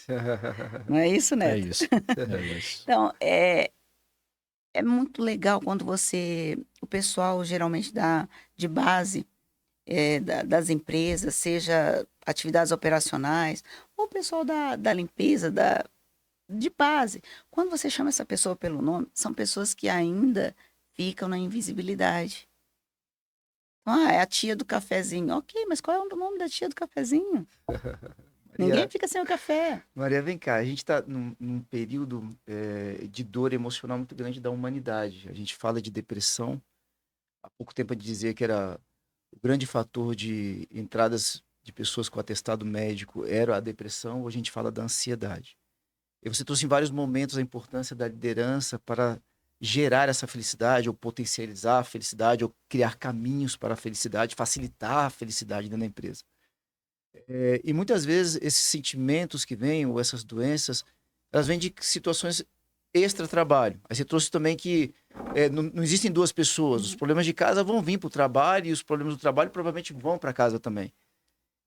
Não é isso, É Neto? isso. É isso. Então, é muito legal quando o pessoal geralmente de base das empresas, seja atividades operacionais, ou o pessoal da limpeza, de base. Quando você chama essa pessoa pelo nome, são pessoas que ainda ficam na invisibilidade. Ah, é a tia do cafezinho. Ok, mas qual é o nome da tia do cafezinho? Ninguém Maria, fica sem o café. Maria, vem cá. A gente está num período de dor emocional muito grande da humanidade. A gente fala de depressão. Há pouco tempo a gente dizia que era o grande fator de entradas de pessoas com atestado médico era a depressão. Hoje a gente fala da ansiedade. E você trouxe em vários momentos a importância da liderança para gerar essa felicidade, ou potencializar a felicidade, ou criar caminhos para a felicidade, facilitar a felicidade dentro da empresa. E muitas vezes esses sentimentos que vêm, ou essas doenças, elas vêm de situações extra-trabalho. Aí você trouxe também que não existem duas pessoas. Os problemas de casa vão vir para o trabalho e os problemas do trabalho provavelmente vão para casa também.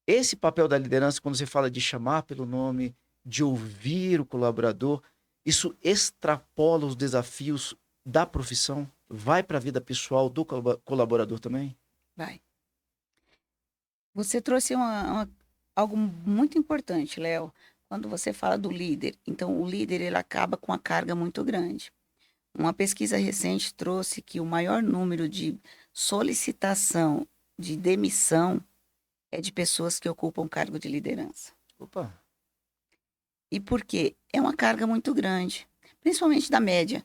Esse papel da liderança, quando você fala de chamar pelo nome, de ouvir o colaborador, isso extrapola os desafios da profissão? Vai para a vida pessoal do colaborador também? Vai. Você trouxe algo muito importante, Léo, quando você fala do líder. Então, o líder ele acaba com uma carga muito grande. Uma pesquisa recente trouxe que o maior número de solicitação de demissão é de pessoas que ocupam cargo de liderança. Opa! E por quê? É uma carga muito grande, principalmente da média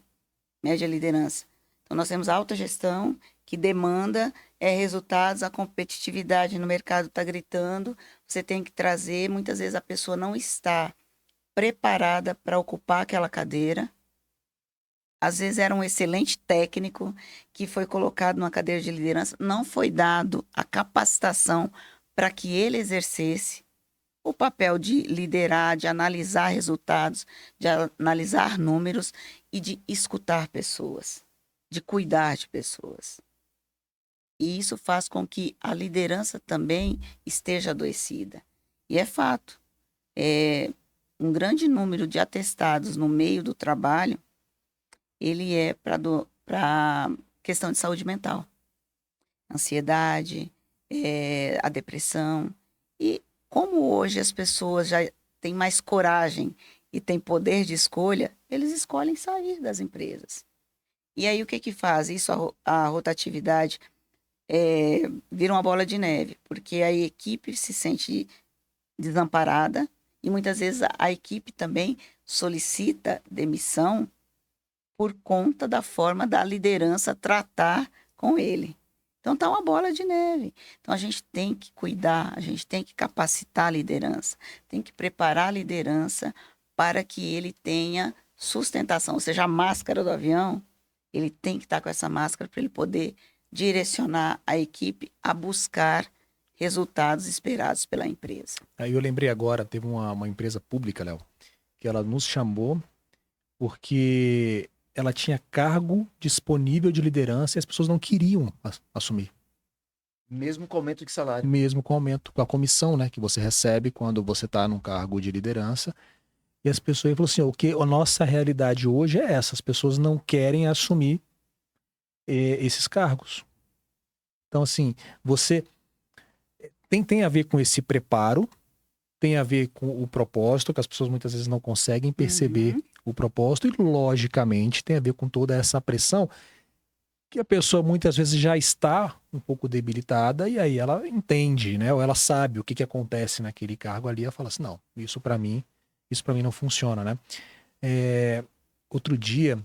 liderança. Então, nós temos a alta gestão, que demanda resultados, a competitividade no mercado está gritando, você tem que trazer, muitas vezes a pessoa não está preparada para ocupar aquela cadeira. Às vezes era um excelente técnico que foi colocado numa cadeira de liderança, não foi dado a capacitação para que ele exercesse o papel de liderar, de analisar resultados, de analisar números e de escutar pessoas, de cuidar de pessoas. E isso faz com que a liderança também esteja adoecida. E é fato, um grande número de atestados no meio do trabalho, ele é para questão de saúde mental. Ansiedade, a depressão. E como hoje as pessoas já têm mais coragem e têm poder de escolha, eles escolhem sair das empresas. E aí o que faz? Isso, a rotatividade vira uma bola de neve, porque a equipe se sente desamparada e muitas vezes a equipe também solicita demissão por conta da forma da liderança tratar com ele. Então tá uma bola de neve. Então a gente tem que cuidar, a gente tem que capacitar a liderança, tem que preparar a liderança para que ele tenha sustentação, ou seja, a máscara do avião, ele tem que estar com essa máscara para ele poder direcionar a equipe a buscar resultados esperados pela empresa. Aí eu lembrei agora, teve uma empresa pública, Léo, que ela nos chamou porque ela tinha cargo disponível de liderança e as pessoas não queriam assumir. Mesmo com aumento de salário. Mesmo com aumento, com a comissão, né, que você recebe quando você está num cargo de liderança. E as pessoas falaram assim, a nossa realidade hoje é essa, as pessoas não querem assumir esses cargos. Então, assim, você tem a ver com esse preparo, tem a ver com o propósito, que as pessoas muitas vezes não conseguem perceber o propósito, e logicamente tem a ver com toda essa pressão que a pessoa muitas vezes já está um pouco debilitada, e aí ela entende, né? Ou ela sabe o que acontece naquele cargo ali, ela fala assim, não, isso para mim não funciona, né? Outro dia,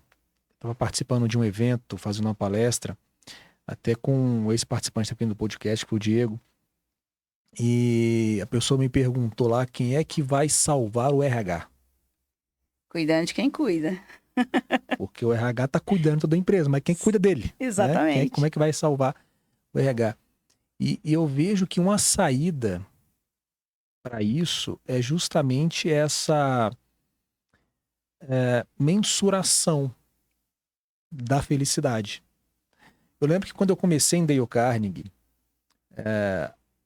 estava participando de um evento, fazendo uma palestra, até com um ex-participante aqui do podcast, que foi o Diego, e a pessoa me perguntou lá quem é que vai salvar o RH. Cuidando de quem cuida. Porque o RH está cuidando da empresa, mas quem cuida dele? Exatamente. Né? Como é que vai salvar o RH? E eu vejo que uma saída para isso é justamente essa mensuração da felicidade. Eu lembro que quando eu comecei em Dale Carnegie,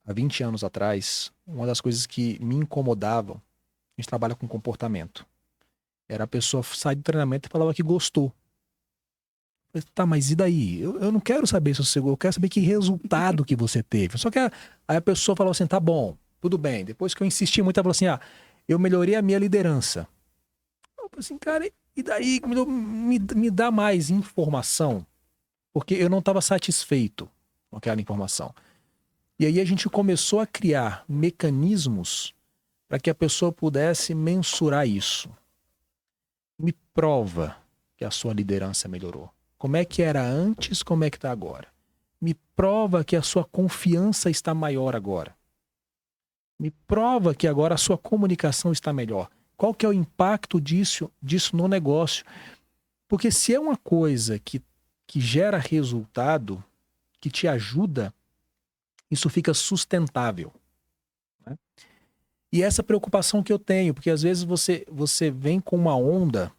há 20 anos atrás, uma das coisas que me incomodavam, a gente trabalha com comportamento, era a pessoa sair do treinamento e falava que gostou. Eu falei, tá, mas e daí? Eu não quero saber se você gostou, eu quero saber que resultado que você teve. Só que aí a pessoa falou assim, tá bom, tudo bem. Depois que eu insisti muito, ela falou assim, eu melhorei a minha liderança. Eu falei assim, cara, e daí me dá mais informação? Porque eu não estava satisfeito com aquela informação. E aí a gente começou a criar mecanismos para que a pessoa pudesse mensurar isso. Me prova que a sua liderança melhorou. Como é que era antes, como é que está agora? Me prova que a sua confiança está maior agora. Me prova que agora a sua comunicação está melhor. Qual que é o impacto disso no negócio? Porque se é uma coisa que gera resultado, que te ajuda, isso fica sustentável. Né? E essa preocupação que eu tenho, porque às vezes você vem com uma onda,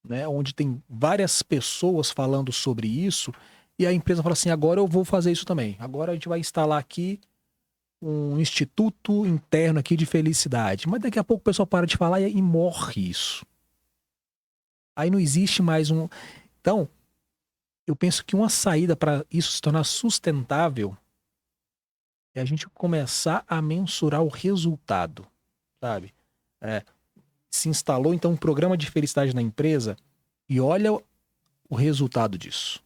né, onde tem várias pessoas falando sobre isso, e a empresa fala assim, agora eu vou fazer isso também. Agora a gente vai instalar aqui um instituto interno aqui de felicidade. Mas daqui a pouco o pessoal para de falar e morre isso. Aí não existe mais um... Então, eu penso que uma saída para isso se tornar sustentável é a gente começar a mensurar o resultado, sabe? Se instalou, então, um programa de felicidade na empresa e olha o resultado disso.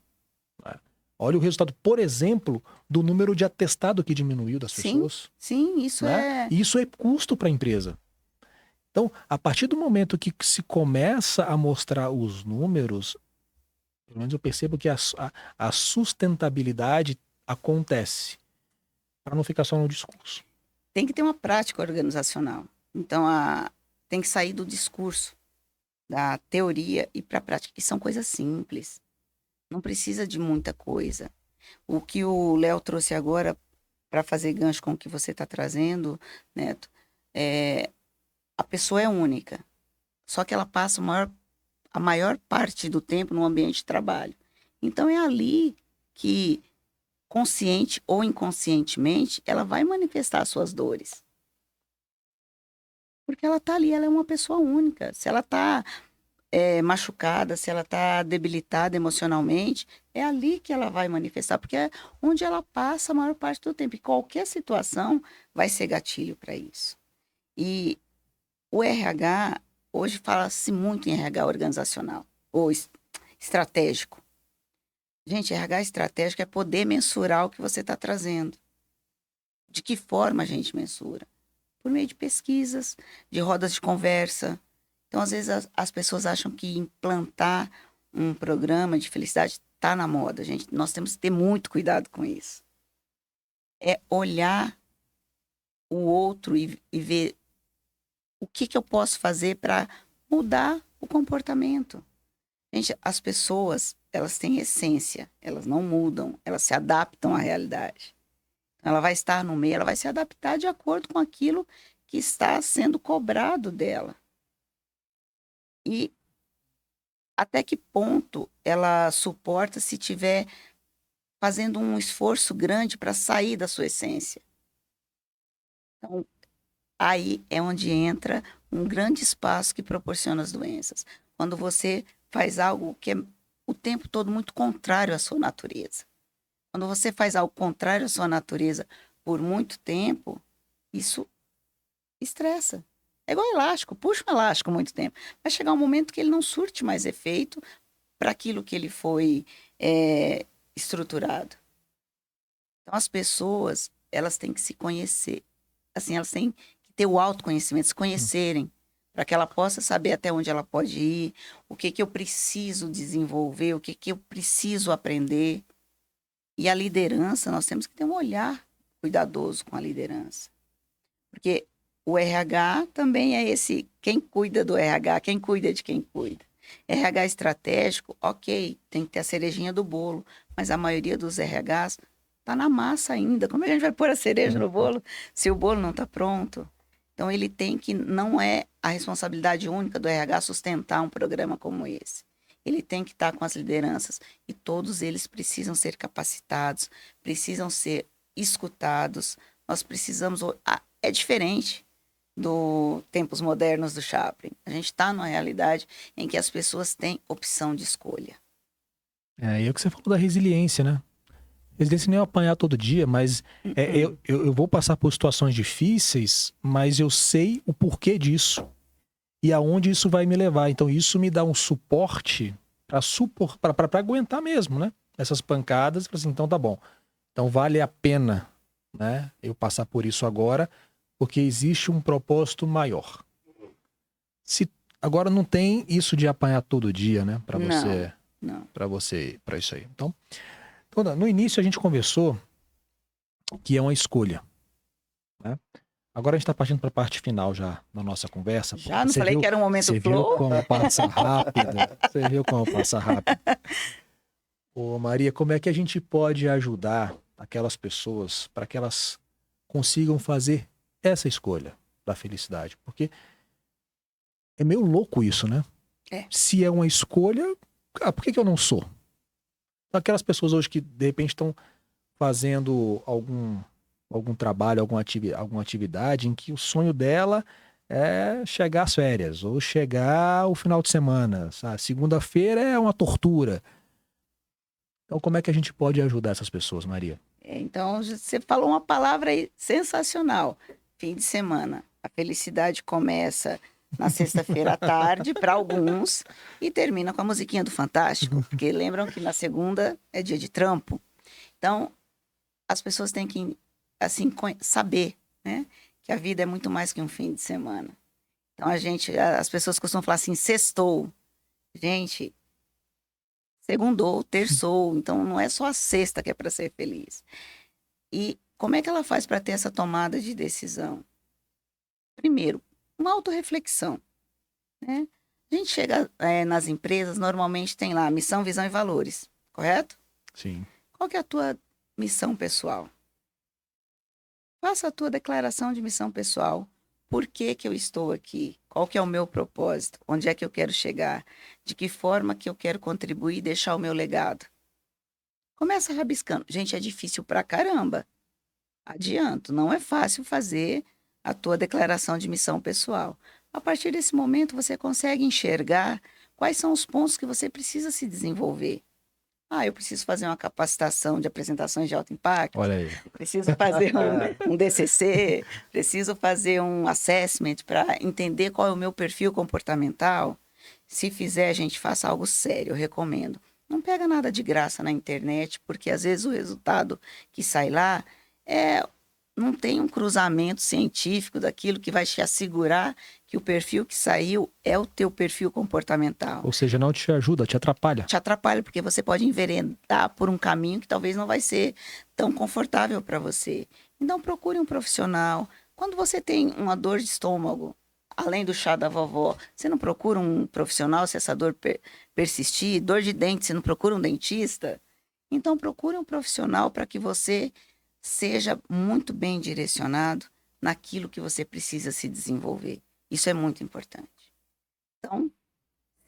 Né? Olha o resultado, por exemplo, do número de atestado que diminuiu das pessoas. Sim, isso né? E isso é custo para a empresa. Então, a partir do momento que se começa a mostrar os números, pelo menos eu percebo que a sustentabilidade acontece, para não ficar só no discurso. Tem que ter uma prática organizacional. Então, tem que sair do discurso, da teoria e para a prática, que são coisas simples. Não precisa de muita coisa. O que o Léo trouxe agora, para fazer gancho com o que você está trazendo, Neto, a pessoa é única. Só que ela passa a maior parte do tempo no ambiente de trabalho. Então, é ali que, consciente ou inconscientemente, ela vai manifestar suas dores. Porque ela está ali, ela é uma pessoa única. Se ela está machucada, se ela está debilitada emocionalmente, é ali que ela vai manifestar, porque é onde ela passa a maior parte do tempo. E qualquer situação vai ser gatilho para isso. E o RH, hoje fala-se muito em RH organizacional, ou estratégico. Gente, RH estratégico é poder mensurar o que você está trazendo. De que forma a gente mensura? Por meio de pesquisas, de rodas de conversa. Então, às vezes, as pessoas acham que implantar um programa de felicidade está na moda, gente. Nós temos que ter muito cuidado com isso. É olhar o outro e ver o que eu posso fazer para mudar o comportamento. Gente, as pessoas, elas têm essência, elas não mudam, elas se adaptam à realidade. Ela vai estar no meio, ela vai se adaptar de acordo com aquilo que está sendo cobrado dela. E até que ponto ela suporta se estiver fazendo um esforço grande para sair da sua essência. Então, aí é onde entra um grande espaço que proporciona as doenças. Quando você faz algo que é o tempo todo muito contrário à sua natureza. Quando você faz algo contrário à sua natureza por muito tempo, isso estressa. É igual elástico, puxa um elástico muito tempo. Vai chegar um momento que ele não surte mais efeito para aquilo que ele foi estruturado. Então, as pessoas, elas têm que se conhecer. Assim, elas têm que ter o autoconhecimento, se conhecerem, para que ela possa saber até onde ela pode ir, o que eu preciso desenvolver, o que eu preciso aprender. E a liderança, nós temos que ter um olhar cuidadoso com a liderança. Porque o RH também é quem cuida do RH, quem cuida de quem cuida. RH estratégico, ok, tem que ter a cerejinha do bolo, mas a maioria dos RHs está na massa ainda. Como é que a gente vai pôr a cereja no bolo se o bolo não está pronto? Então, ele tem que, não é a responsabilidade única do RH sustentar um programa como esse. Ele tem que estar com as lideranças e todos eles precisam ser capacitados, precisam ser escutados. Nós precisamos... É diferente do tempos modernos do Chaplin. A gente está numa realidade em que as pessoas têm opção de escolha. E é o que você falou da resiliência, né? Resiliência nem é apanhar todo dia, mas eu vou passar por situações difíceis, mas eu sei o porquê disso e aonde isso vai me levar. Então isso me dá um suporte para aguentar mesmo, né? Essas pancadas, assim, então tá bom. Então vale a pena, né? Eu passar por isso agora, porque existe um propósito maior. Agora não tem isso de apanhar todo dia, né? Para você, para isso aí. Então, no início a gente conversou que é uma escolha, né? Agora a gente está partindo para a parte final já da nossa conversa. Já não falei que era um momento flow? Você viu como passa rápido? Você viu como passa rápido? Ô Maria, como é que a gente pode ajudar aquelas pessoas para que elas consigam fazer essa escolha da felicidade? Porque é meio louco isso, né? Se é uma escolha, por que eu não sou? Aquelas pessoas hoje que de repente estão fazendo algum trabalho, alguma atividade em que o sonho dela é chegar às férias ou chegar ao final de semana. Segunda-feira é uma tortura. Então, como é que a gente pode ajudar essas pessoas, Maria? Então, você falou uma palavra aí sensacional. Fim de semana. A felicidade começa na sexta-feira à tarde, para alguns, e termina com a musiquinha do Fantástico, porque lembram que na segunda é dia de trampo. Então, as pessoas têm que, assim, saber, né, que a vida é muito mais que um fim de semana. Então, as pessoas costumam falar assim, sextou. Gente, segundou, terçou, então não é só a sexta que é para ser feliz. E como é que ela faz para ter essa tomada de decisão? Primeiro, uma autorreflexão, né? A gente chega nas empresas, normalmente tem lá missão, visão e valores, correto? Sim. Qual que é a tua missão pessoal? Faça a tua declaração de missão pessoal. Por que que eu estou aqui? Qual que é o meu propósito? Onde é que eu quero chegar? De que forma que eu quero contribuir e deixar o meu legado? Começa rabiscando. Gente, é difícil pra caramba. Adianto, não é fácil fazer a tua declaração de missão pessoal. A partir desse momento, você consegue enxergar quais são os pontos que você precisa se desenvolver. Eu preciso fazer uma capacitação de apresentações de alto impacto. Olha aí. Preciso fazer um DCC, preciso fazer um assessment para entender qual é o meu perfil comportamental. Se fizer, a gente faça algo sério, eu recomendo. Não pega nada de graça na internet, porque às vezes o resultado que sai lá não tem um cruzamento científico daquilo que vai te assegurar que o perfil que saiu é o teu perfil comportamental. Ou seja, não te ajuda, te atrapalha. Te atrapalha, porque você pode enveredar por um caminho que talvez não vai ser tão confortável para você. Então, procure um profissional. Quando você tem uma dor de estômago, além do chá da vovó, você não procura um profissional se essa dor persistir? Dor de dente, você não procura um dentista? Então, procure um profissional para que você seja muito bem direcionado naquilo que você precisa se desenvolver. Isso é muito importante. Então,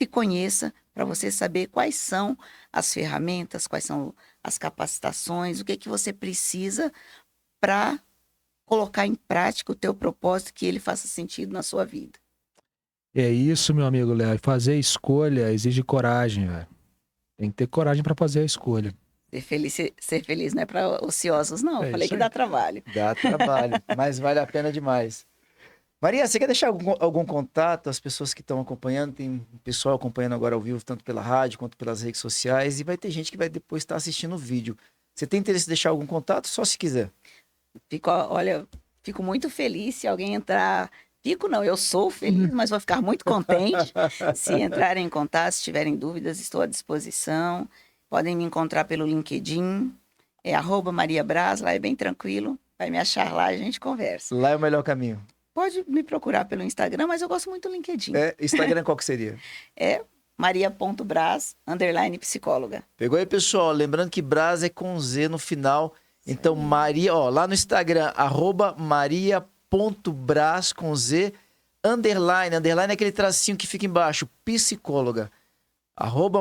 se conheça para você saber quais são as ferramentas, quais são as capacitações, o que que você precisa para colocar em prática o teu propósito, que ele faça sentido na sua vida. É isso, meu amigo Léo. Fazer escolha exige coragem, velho. Tem que ter coragem para fazer a escolha. Ser feliz não é para ociosos, não. Eu falei que dá trabalho. Dá trabalho, mas vale a pena demais. Maria, você quer deixar algum contato? As pessoas que estão acompanhando, tem pessoal acompanhando agora ao vivo, tanto pela rádio quanto pelas redes sociais, e vai ter gente que vai depois estar assistindo o vídeo. Você tem interesse em deixar algum contato? Só se quiser. Fico muito feliz se alguém entrar... eu sou feliz, mas vou ficar muito contente se entrarem em contato, se tiverem dúvidas, estou à disposição. Podem me encontrar pelo LinkedIn, @mariabras, lá é bem tranquilo, vai me achar lá e a gente conversa. Lá é o melhor caminho. Pode me procurar pelo Instagram, mas eu gosto muito do LinkedIn. Instagram qual que seria? maria.bras_psicóloga. Pegou aí, pessoal? Lembrando que Bras é com Z no final. Então, Maria, lá no Instagram, @maria.bras, maria.braz com Z, underline é aquele tracinho que fica embaixo, psicóloga.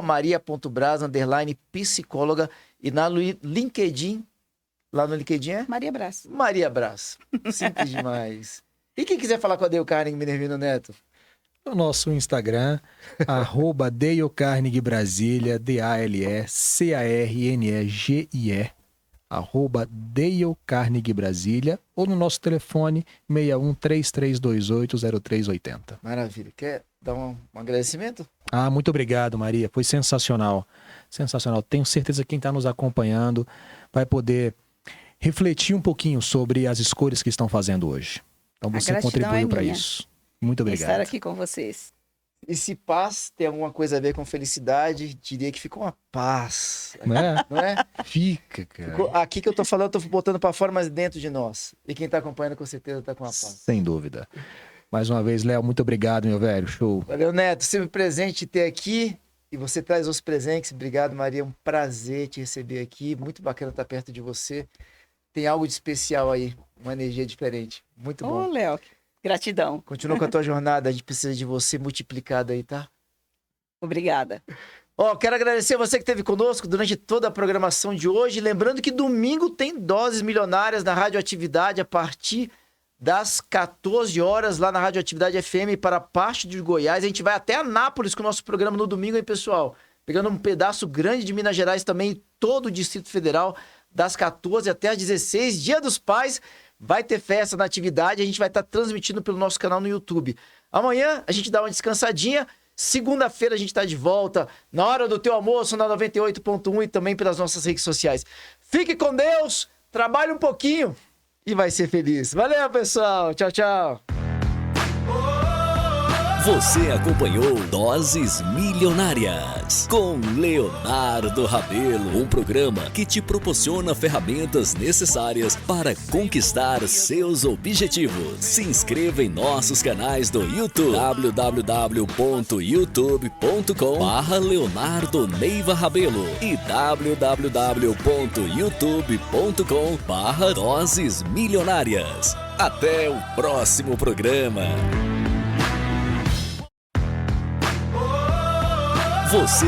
@maria.braz, underline psicóloga. E na LinkedIn, lá no LinkedIn é? Maria Braz. Maria Braz. Simples demais. E quem quiser falar com a Dale Carnegie Minervino Neto? No nosso Instagram, @Dale Carnegie Brasília, DALECARNEGIE, @Dale Carnegie Brasília, ou no nosso telefone 6133280380. Maravilha. Quer dar um agradecimento? Muito obrigado, Maria. Foi sensacional. Sensacional. Tenho certeza que quem está nos acompanhando vai poder refletir um pouquinho sobre as escolhas que estão fazendo hoje. Então você contribuiu para isso. Muito obrigado. Estar aqui com vocês. E se paz tem alguma coisa a ver com felicidade, diria que fica uma paz. Não é? Não é? Fica, cara. Aqui que eu tô falando, eu tô botando para fora, mas dentro de nós. E quem tá acompanhando com certeza tá com uma paz. Sem dúvida. Mais uma vez, Léo, muito obrigado, meu velho. Show. Valeu, Neto. Sempre presente ter aqui. E você traz os presentes. Obrigado, Maria. Um prazer te receber aqui. Muito bacana estar perto de você. Tem algo de especial aí. Uma energia diferente. Muito bom. Ô, Léo, gratidão. Continua com a tua jornada. A gente precisa de você multiplicado aí, tá? Obrigada. Quero agradecer a você que esteve conosco durante toda a programação de hoje. Lembrando que domingo tem Doses Milionárias na Radioatividade a partir das 14 horas lá na Radioatividade FM para parte de Goiás. A gente vai até Anápolis com o nosso programa no domingo, hein, pessoal? Pegando um pedaço grande de Minas Gerais também, todo o Distrito Federal, das 14 até as 16. Dia dos Pais, vai ter festa na atividade. A gente vai estar transmitindo pelo nosso canal no YouTube. Amanhã a gente dá uma descansadinha. Segunda-feira a gente está de volta, na hora do teu almoço, na 98.1 e também pelas nossas redes sociais. Fique com Deus, trabalhe um pouquinho e vai ser feliz. Valeu, pessoal. Tchau, tchau. Você acompanhou Doses Milionárias com Leonardo Rabelo, um programa que te proporciona ferramentas necessárias para conquistar seus objetivos. Se inscreva em nossos canais do YouTube, www.youtube.com/Leonardo Neiva Rabelo e www.youtube.com/Doses Milionárias. Até o próximo programa. Você